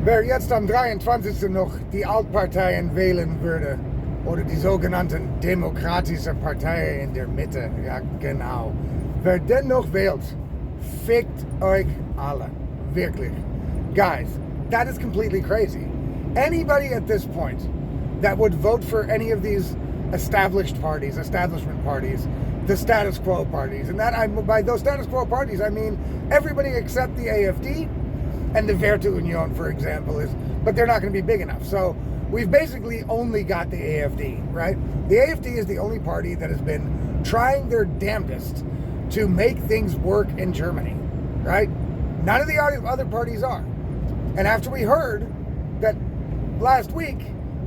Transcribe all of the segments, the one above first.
Wer jetzt am 23. noch die Altparteien wählen würde, oder die sogenannten demokratischen Parteien in der Mitte, ja genau. Wer den noch wählt, fickt euch alle. Wirklich. Guys, that is completely crazy. Anybody at this point that would vote for any of these establishment parties, the status quo parties, and by those status quo parties, I mean everybody except the AFD and the Werteunion, for example, but they're not going to be big enough. So we've basically only got the AFD, right? The AFD is the only party that has been trying their damnedest to make things work in Germany, right? None of the other parties are. And after we heard that last week,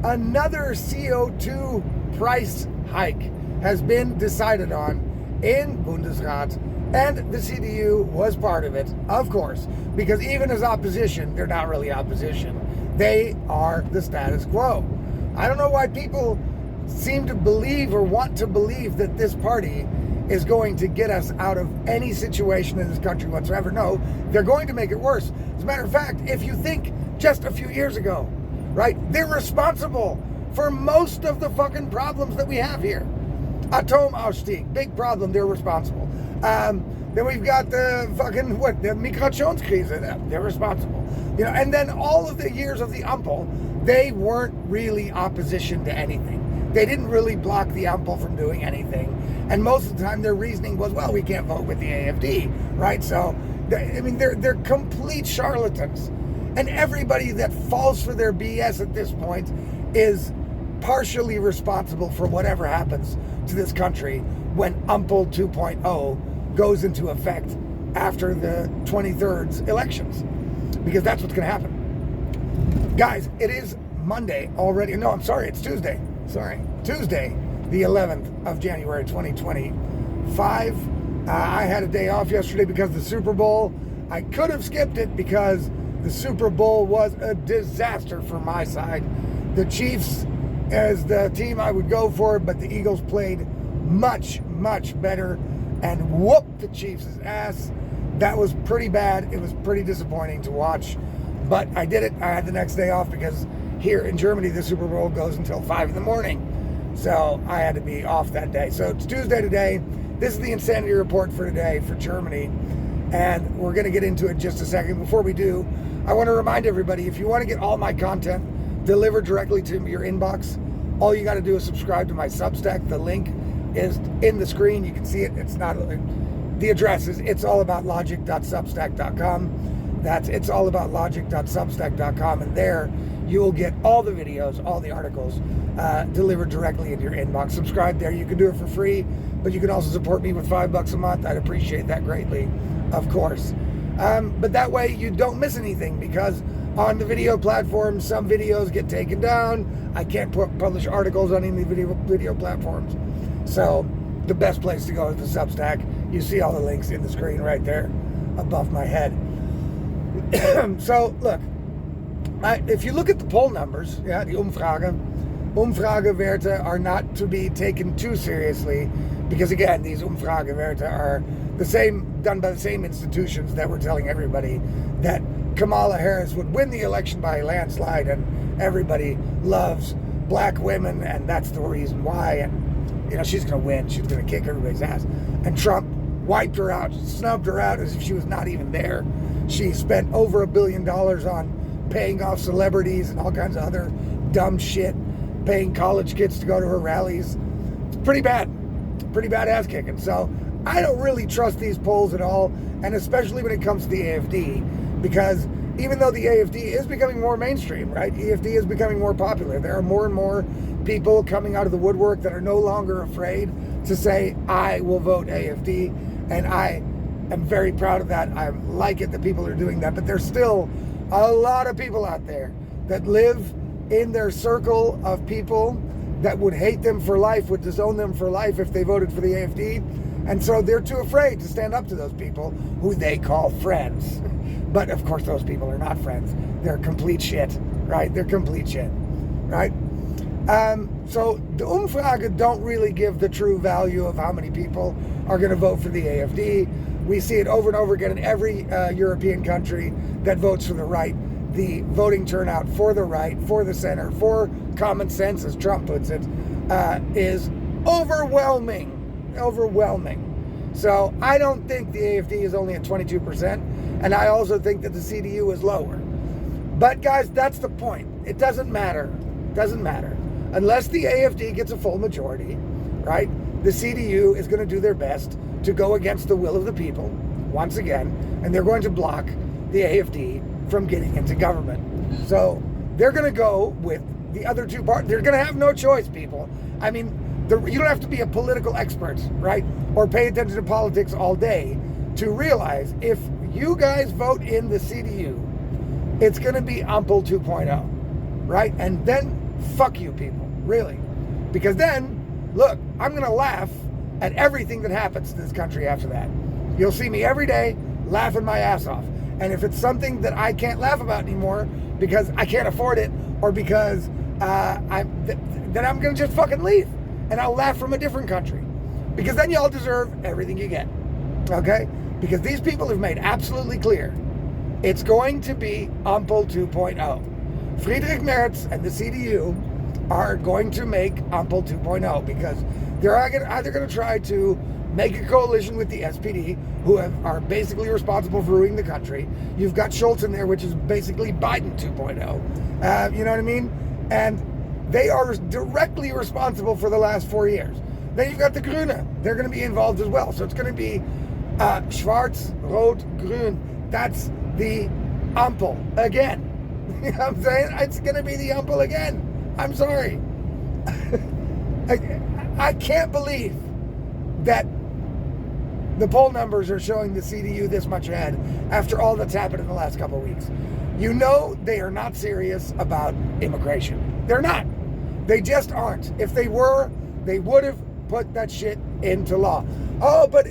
another CO2 price hike has been decided on in Bundesrat, and the CDU was part of it, of course, because even as opposition, they're not really opposition. They are the status quo. I don't know why people seem to believe or want to believe that this party is going to get us out of any situation in this country whatsoever. No, they're going to make it worse. As a matter of fact, if you think just a few years ago, right, they're responsible for most of the fucking problems that we have here. Atomausstieg, big problem, they're responsible. Then we've got the Migrationskrise, they're responsible. You know, and then all of the years of the Ampel, they weren't really opposition to anything. They didn't really block the Ampel from doing anything. And most of the time their reasoning was, well, we can't vote with the AFD, right? So, they're complete charlatans. And everybody that falls for their BS at this point is partially responsible for whatever happens to this country when Ampel 2.0 goes into effect after the 23rd's elections. Because that's what's going to happen. Guys, it is Monday already. No, I'm sorry, it's Tuesday. Tuesday, the 11th of January, 2025. I had a day off yesterday because of the Super Bowl. I could have skipped it because the Super Bowl was a disaster for my side. The Chiefs as the team I would go for, but the Eagles played much, much better and whooped the Chiefs' ass. That was pretty bad. It was pretty disappointing to watch, but I did it. I had the next day off because here in Germany, the Super Bowl goes until 5 in the morning. So I had to be off that day. So it's Tuesday today. This is the Insanity Report for today for Germany. And we're going to get into it in just a second. Before we do, I want to remind everybody, if you want to get all my content delivered directly to your inbox, all you got to do is subscribe to my Substack. The link is in the screen. You can see it. It's not, the address is it'sallaboutlogic.substack.com. That's it'sallaboutlogic.substack.com. And there you will get all the videos, all the articles delivered directly in your inbox. Subscribe there. You can do it for free, but you can also support me with $5 a month. I'd appreciate that greatly, of course. But that way you don't miss anything, because on the video platforms, some videos get taken down. I can't publish articles on any video platforms. So the best place to go is the Substack. You see all the links in the screen right there above my head. So look, if you look at the poll numbers, yeah, the Umfragewerte are not to be taken too seriously, because again, these Umfragewerte are the same, done by the same institutions that were telling everybody that Kamala Harris would win the election by a landslide, and everybody loves black women, and that's the reason why, and you know, she's going to win, she's going to kick everybody's ass. And Trump wiped her out, snubbed her out as if she was not even there. She spent over $1 billion on paying off celebrities and all kinds of other dumb shit, paying college kids to go to her rallies. It's pretty bad ass kicking. So I don't really trust these polls at all, and especially when it comes to the AFD, because even though the AFD is becoming more mainstream, right? AFD is becoming more popular. There are more and more people coming out of the woodwork that are no longer afraid to say, I will vote AFD, and I am very proud of that. I like it that people are doing that, but there's still a lot of people out there that live in their circle of people that would hate them for life, would disown them for life if they voted for the AFD. And so they're too afraid to stand up to those people who they call friends. But of course, those people are not friends. They're complete shit, right? They're complete shit, right? So the Umfrage don't really give the true value of how many people are going to vote for the AFD. We see it over and over again in every European country that votes for the right. the voting turnout for the right, for the center, for common sense, as Trump puts it, is overwhelming. So I don't think the AFD is only at 22%, and I also think that the CDU is lower. But guys, that's the point. It doesn't matter. Unless the AFD gets a full majority, right? The CDU is going to do their best to go against the will of the people, once again, and they're going to block the AFD from getting into government. So they're going to go with the other two parties. They're going to have no choice, people. I mean, you don't have to be a political expert, right? Or pay attention to politics all day to realize if you guys vote in the CDU, it's going to be Ampel 2.0, right? And then fuck you people, really. Because then, look, I'm going to laugh at everything that happens to this country after that. You'll see me every day laughing my ass off. And if it's something that I can't laugh about anymore because I can't afford it or because then I'm going to just fucking leave. And I'll laugh from a different country. Because then y'all deserve everything you get. Okay? Because these people have made absolutely clear it's going to be Ampel 2.0. Friedrich Merz and the CDU are going to make Ampel 2.0 because they're either going to try to make a coalition with the SPD, who are basically responsible for ruining the country. You've got Schultz in there, which is basically Biden 2.0. You know what I mean? And they are directly responsible for the last 4 years. Then you've got the Grüne. They're going to be involved as well. So it's going to be Schwarz, Rot, Grün. That's the Ampel again. You know what I'm saying? It's going to be the Ampel again. I'm sorry. I can't believe that the poll numbers are showing the CDU this much ahead after all that's happened in the last couple of weeks. You know they are not serious about immigration. They're not. They just aren't. If they were, they would have put that shit into law. Oh, but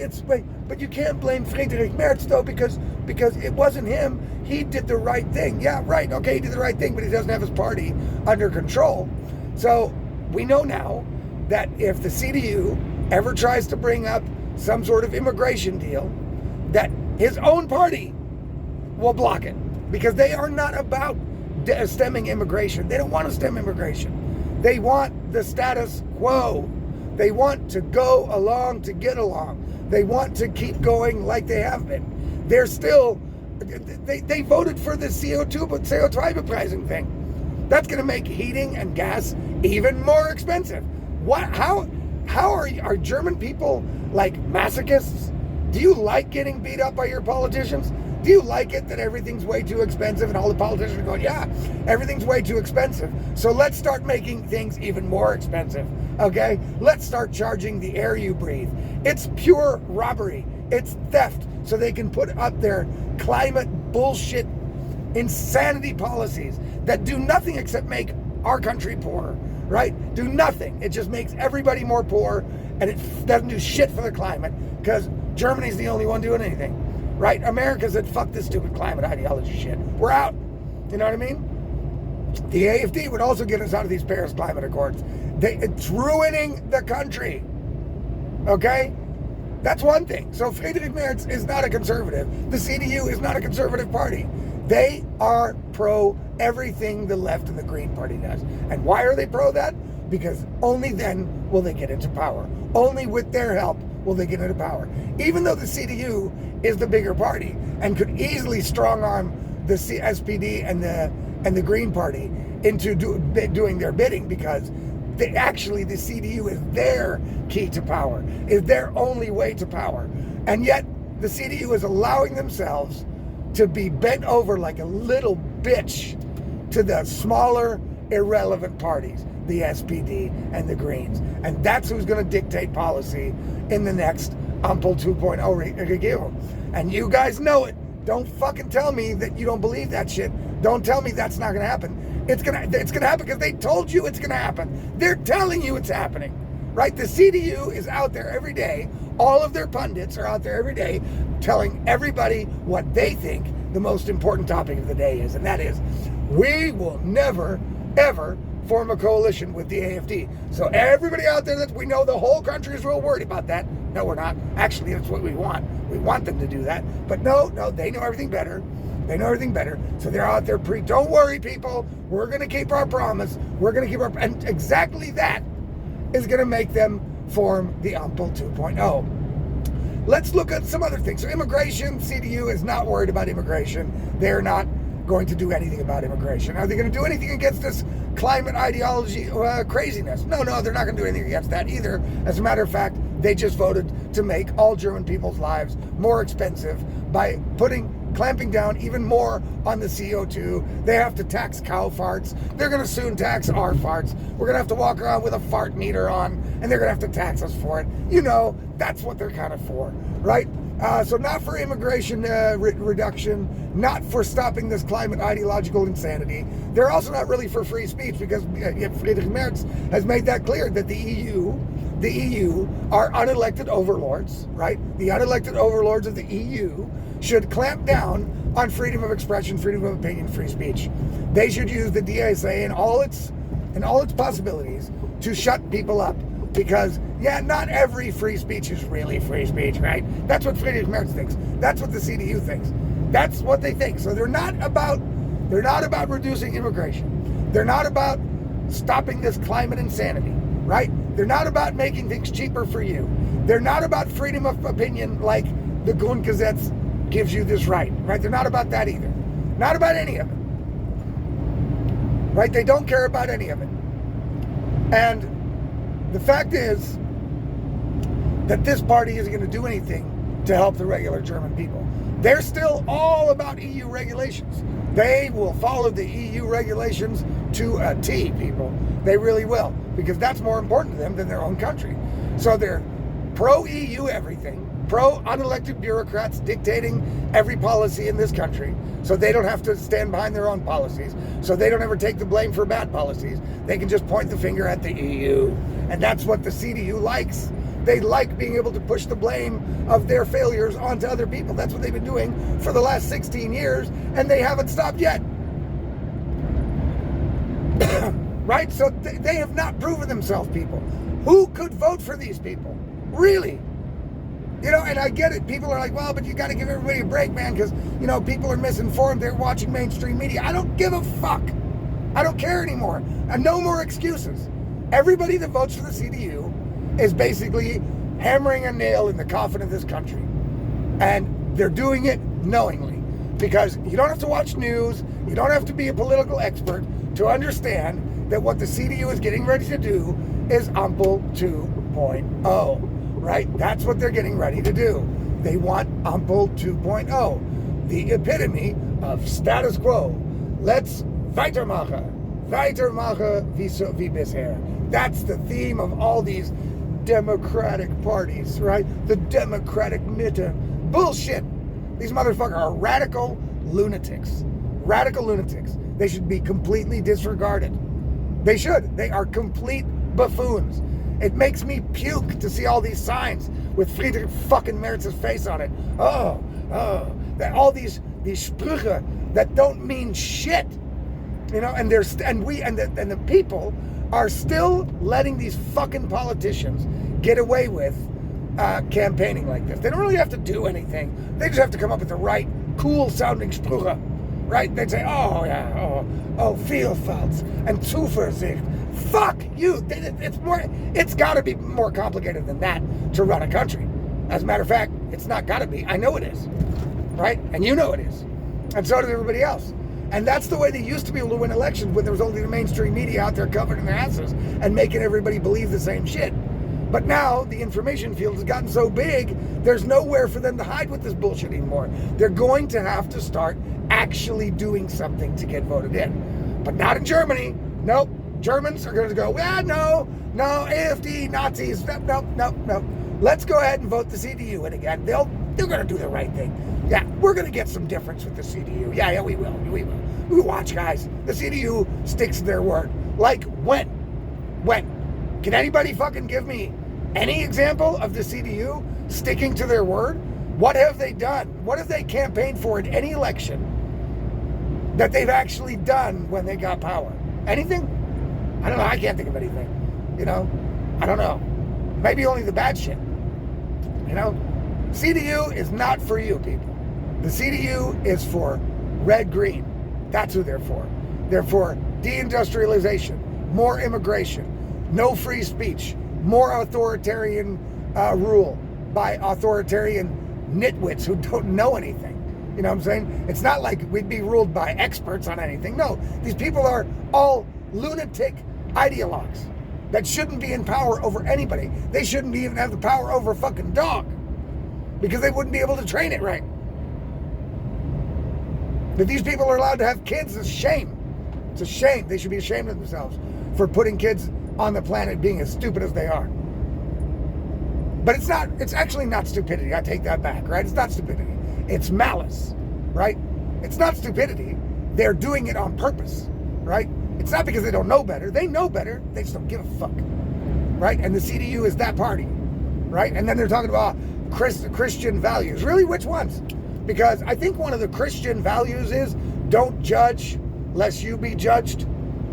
you can't blame Friedrich Merz though because it wasn't him. He did the right thing. Yeah, right. Okay, he did the right thing, but he doesn't have his party under control. So we know now that if the CDU ever tries to bring up some sort of immigration deal, that his own party will block it because they are not about stemming immigration. They don't want to stem immigration. They want the status quo. They want to go along to get along. They want to keep going like they have been. They're still, they voted for the CO2 pricing thing. That's going to make heating and gas even more expensive. How are German people like masochists? Do you like getting beat up by your politicians? Do you like it that everything's way too expensive and all the politicians are going, yeah, everything's way too expensive. So let's start making things even more expensive, okay? Let's start charging the air you breathe. It's pure robbery. It's theft. So they can put up their climate bullshit insanity policies that do nothing except make our country poorer, right? Do nothing. It just makes everybody more poor and it doesn't do shit for the climate because Germany's the only one doing anything. Right? America said, fuck this stupid climate ideology shit. We're out. You know what I mean? The AFD would also get us out of these Paris Climate Accords. It's ruining the country. Okay? That's one thing. So Friedrich Merz is not a conservative. The CDU is not a conservative party. They are pro everything the left and the Green Party does. And why are they pro that? Because only then will they get into power. Only with their help will they get into power. Even though the CDU is the bigger party and could easily strong arm the SPD and the Green Party into doing their bidding because the CDU is their key to power, is their only way to power. And yet the CDU is allowing themselves to be bent over like a little bitch to the smaller, irrelevant parties, the SPD and the Greens. And that's who's going to dictate policy in the next Ampel 2.0 review. And you guys know it. Don't fucking tell me that you don't believe that shit. Don't tell me that's not going to happen. It's gonna happen because they told you it's going to happen. They're telling you it's happening, right? The CDU is out there every day. All of their pundits are out there every day telling everybody what they think the most important topic of the day is. And that is, we will never, ever form a coalition with the AFD. So everybody out there that we know, the whole country is real worried about that. No, we're not. Actually, that's what we want. We want them to do that. But no, they know everything better. They know everything better. So they're out there don't worry, people. We're going to keep our promise. We're going to keep our... And exactly that is going to make them form the Ampel 2.0. Let's look at some other things. So immigration, CDU is not worried about immigration. They're not going to do anything about immigration. Are they going to do anything against this climate ideology craziness? No, they're not going to do anything against that either. As a matter of fact, they just voted to make all German people's lives more expensive by clamping down even more on the CO2. They have to tax cow farts. They're going to soon tax our farts. We're going to have to walk around with a fart meter on, and they're going to have to tax us for it. You know, that's what they're kind of for, right? So not for immigration reduction, not for stopping this climate ideological insanity. They're also not really for free speech, because Friedrich Merz has made that clear that the EU are unelected overlords, right? The unelected overlords of the EU should clamp down on freedom of expression, freedom of opinion, free speech. They should use the DSA and all its possibilities to shut people up. Because, not every free speech is really free speech, right? That's what Friedrich Merz thinks. That's what the CDU thinks. That's what they think. So they're not about reducing immigration. They're not about stopping this climate insanity, right? They're not about making things cheaper for you. They're not about freedom of opinion like the Grundgesetz gives you this right? They're not about that either. Not about any of it. Right? They don't care about any of it. And the fact is that this party isn't going to do anything to help the regular German people. They're still all about EU regulations. They will follow the EU regulations to a T, people. They really will, because that's more important to them than their own country. So they're pro-EU everything, pro-unelected bureaucrats dictating every policy in this country, so they don't have to stand behind their own policies, so they don't ever take the blame for bad policies. They can just point the finger at the EU. And that's what the CDU likes. They like being able to push the blame of their failures onto other people. That's what they've been doing for the last 16 years, and they haven't stopped yet. Right? So they have not proven themselves, people. Who could vote for these people? Really? You know, and I get it. People are like, well, but you got to give everybody a break, man, because, you know, people are misinformed. They're watching mainstream media. I don't give a fuck. I don't care anymore. And no more excuses. Everybody that votes for the CDU is basically hammering a nail in the coffin of this country. And they're doing it knowingly. Because you don't have to watch news. You don't have to be a political expert to understand that what the CDU is getting ready to do is Ampel 2.0. Right? That's what they're getting ready to do. They want Ampel 2.0. The epitome of status quo. Let's weitermachen. Weitermachen wie bisher. That's the theme of all these democratic parties, right? The democratic Mitte. Bullshit. These motherfuckers are radical lunatics. Radical lunatics. They should be completely disregarded. They should. They are complete buffoons. It makes me puke to see all these signs with Friedrich fucking Merz's face on it. All these Sprüche that don't mean shit. You know, and the people are still letting these fucking politicians get away with campaigning like this. They don't really have to do anything. They just have to come up with the right cool sounding Sprüche. Right? They'd say, Vielfalt and Zuversicht. Fuck you. It's got to be more complicated than that to run a country. As a matter of fact, it's not got to be. I know it is. Right? And you know it is. And so does everybody else. And that's the way they used to be able to win elections, when there was only the mainstream media out there covering their asses and making everybody believe the same shit. But now the information field has gotten so big, there's nowhere for them to hide with this bullshit anymore. They're going to have to start actually doing something to get voted in. But not in Germany. Nope. Germans are going to go, no, AfD, Nazis, no. Let's go ahead and vote the CDU in again. They're going to do the right thing. Yeah, we're going to get some difference with the CDU. Yeah, we will. We watch, guys. The CDU sticks to their word. Like when? When? Can anybody fucking give me any example of the CDU sticking to their word? What have they done? What have they campaigned for in any election that they've actually done when they got power? Anything? I don't know. I can't think of anything. You know? I don't know. Maybe only the bad shit. You know? CDU is not for you, people. The CDU is for red, green. That's who they're for. They're for deindustrialization, more immigration, no free speech, more authoritarian rule by authoritarian nitwits who don't know anything. You know what I'm saying? It's not like we'd be ruled by experts on anything. No, these people are all lunatic ideologues that shouldn't be in power over anybody. They shouldn't even have the power over a fucking dog because they wouldn't be able to train it right. But these people are allowed to have kids. It's a shame. It's a shame. They should be ashamed of themselves for putting kids on the planet being as stupid as they are. But it's not, it's actually not stupidity. I take that back, right? It's not stupidity. It's malice, right? It's not stupidity. They're doing it on purpose, right? It's not because they don't know better. They know better. They just don't give a fuck, right? And the CDU is that party, right? And then they're talking about Christian values. Really, which ones? Because I think one of the Christian values is don't judge lest you be judged,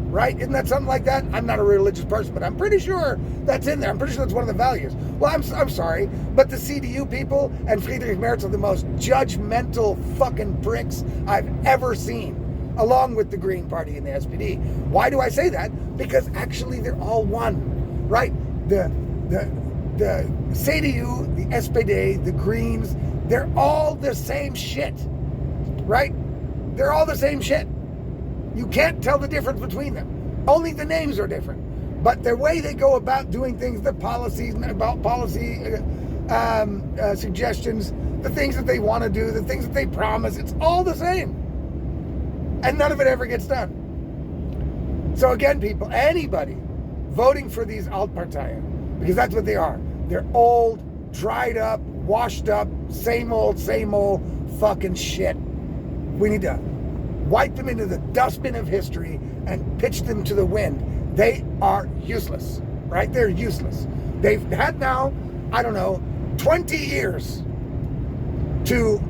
right? Isn't that something like that? I'm not a religious person, but I'm pretty sure that's in there. I'm pretty sure that's one of the values. Well, I'm sorry, but the CDU people and Friedrich Merz are the most judgmental fucking pricks I've ever seen, along with the Green Party and the SPD. Why do I say that? Because actually they're all one, right? The CDU, the SPD, the Greens, they're all the same shit, right? They're all the same shit. You can't tell the difference between them. Only the names are different. But the way they go about doing things, the policies, about policy suggestions, the things that they want to do, the things that they promise, it's all the same. And none of it ever gets done. So again, people, anybody voting for these Altparteien, because that's what they are. They're old, dried up, washed up, same old fucking shit. We need to wipe them into the dustbin of history and pitch them to the wind. They are useless, right? They're useless. They've had now, 20 years to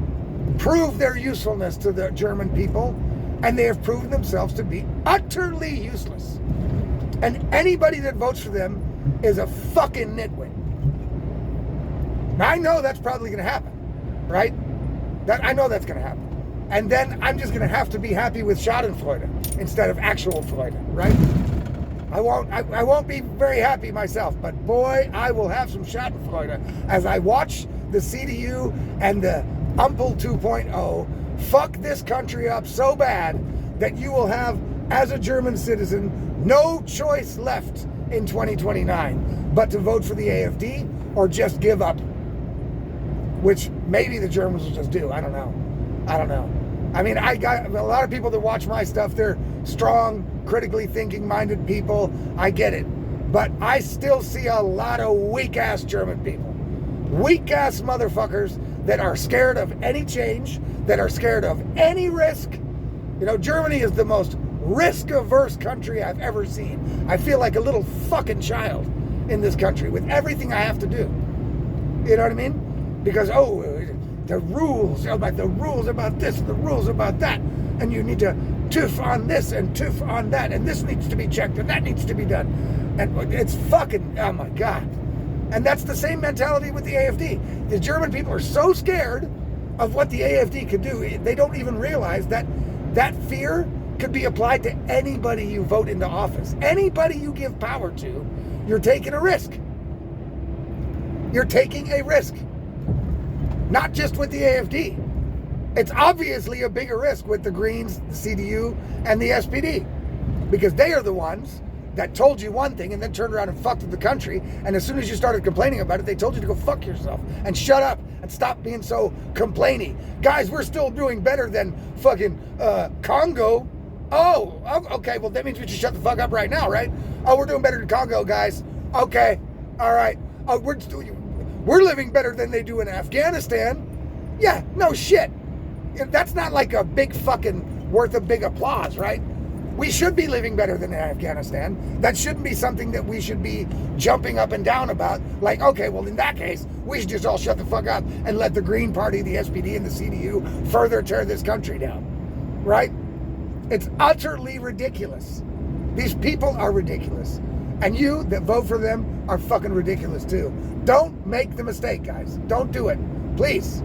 prove their usefulness to the German people, and they have proven themselves to be utterly useless. And anybody that votes for them is a fucking nitwit. Now, I know that's probably going to happen, right? I know that's going to happen. And then I'm just going to have to be happy with Schadenfreude instead of actual Freude, right? I won't be very happy myself, but boy, I will have some Schadenfreude as I watch the CDU and the Ampel 2.0 fuck this country up so bad that you will have, as a German citizen, no choice left in 2029 but to vote for the AfD or just give up, which maybe the Germans will just do. I don't know. I mean, I got a lot of people that watch my stuff. They're strong, critically thinking-minded people. I get it. But I still see a lot of weak-ass German people. Weak-ass motherfuckers that are scared of any change, that are scared of any risk. You know, Germany is the most risk-averse country I've ever seen. I feel like a little fucking child in this country with everything I have to do. You know what I mean? Because, the rules about this and the rules about that, and you need to toof on this and toof on that, and this needs to be checked and that needs to be done, and it's fucking, oh my God. And that's the same mentality with the AfD. The German people are so scared of what the AfD could do, they don't even realize that that fear could be applied to anybody you vote into office. Anybody you give power to, you're taking a risk. You're taking a risk. Not just with the AfD. It's obviously a bigger risk with the Greens, the CDU, and the SPD. Because they are the ones that told you one thing and then turned around and fucked with the country. And as soon as you started complaining about it, they told you to go fuck yourself and shut up and stop being so complainy. Guys, we're still doing better than fucking Congo. Oh, okay, well that means we should shut the fuck up right now, right? Oh, we're doing better than Congo, guys. Okay, all right. Oh, we're living better than they do in Afghanistan. Yeah, no shit. That's not like a big fucking worth of big applause, right? We should be living better than in Afghanistan. That shouldn't be something that we should be jumping up and down about. Like, okay, well in that case, we should just all shut the fuck up and let the Green Party, the SPD, and the CDU further tear this country down, right? It's utterly ridiculous. These people are ridiculous. And you that vote for them are fucking ridiculous too. Don't make the mistake, guys. Don't do it. Please.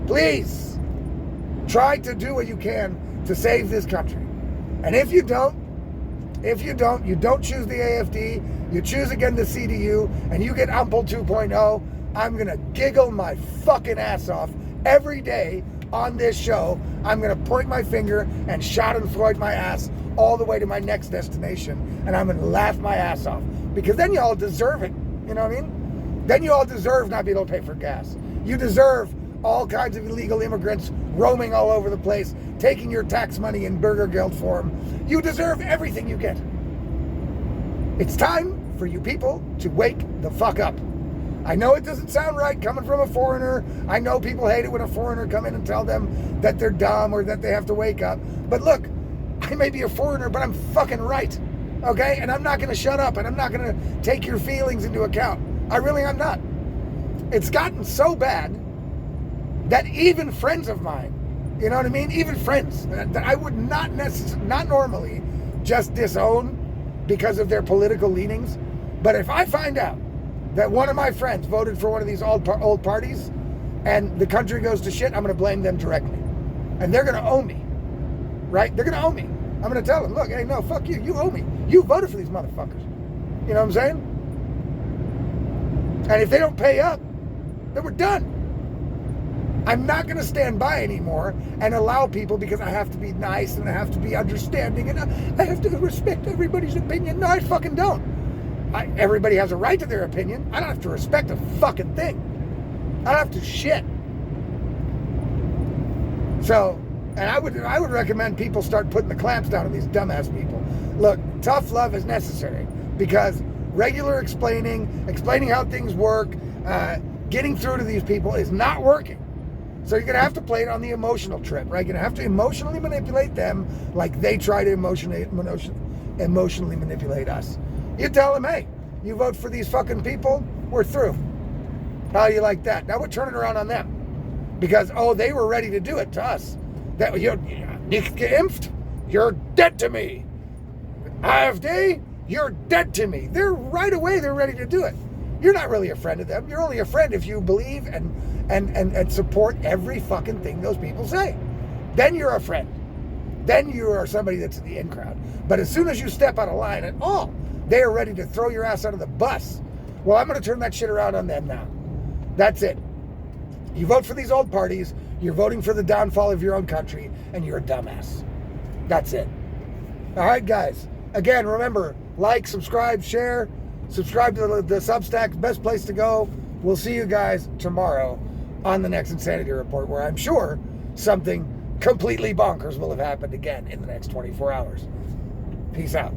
Please. Try to do what you can to save this country. And if you don't choose the AFD, you choose again the CDU, and you get UMPL 2.0, I'm going to giggle my fucking ass off every day on this show. I'm going to point my finger and schadenfreude my ass all the way to my next destination, and I'm going to laugh my ass off. Because then you all deserve it. You know what I mean? Then you all deserve not being able to pay for gas. You deserve all kinds of illegal immigrants roaming all over the place, taking your tax money in burger guild form. You deserve everything you get. It's time for you people to wake the fuck up. I know it doesn't sound right coming from a foreigner. I know people hate it when a foreigner come in and tell them that they're dumb or that they have to wake up. But look, I may be a foreigner, but I'm fucking right. Okay? And I'm not going to shut up, and I'm not going to take your feelings into account. I really am not. It's gotten so bad that even friends of mine, you know what I mean? Even friends that I would not normally just disown because of their political leanings. But if I find out that one of my friends voted for one of these old parties and the country goes to shit, I'm going to blame them directly. And they're going to owe me. Right? They're going to owe me. I'm going to tell them, look, hey, no, fuck you. You owe me. You voted for these motherfuckers. You know what I'm saying? And if they don't pay up, then we're done. I'm not going to stand by anymore and allow people, because I have to be nice and I have to be understanding and I have to respect everybody's opinion. No, I fucking don't. Everybody has a right to their opinion. I don't have to respect a fucking thing. I don't have to shit. So, and I would recommend people start putting the clamps down on these dumbass people. Look, tough love is necessary, because regular explaining how things work, getting through to these people is not working. So you're going to have to play it on the emotional trip, right? You're going to have to emotionally manipulate them like they try to emotionally manipulate us. You tell them, hey, you vote for these fucking people, we're through. How do you like that? Now we're turning around on them. Because, they were ready to do it to us. That you're nicht geimpft, you're dead to me. AfD, you're dead to me. They're ready to do it. You're not really a friend of them. You're only a friend if you believe and support every fucking thing those people say. Then you're a friend. Then you are somebody that's in the in crowd. But as soon as you step out of line at all, they are ready to throw your ass out of the bus. Well, I'm going to turn that shit around on them now. That's it. You vote for these old parties, you're voting for the downfall of your own country, and you're a dumbass. That's it. All right, guys. Again, remember, like, subscribe, share, subscribe to the Substack, best place to go. We'll see you guys tomorrow on the next Insanity Report, where I'm sure something completely bonkers will have happened again in the next 24 hours. Peace out.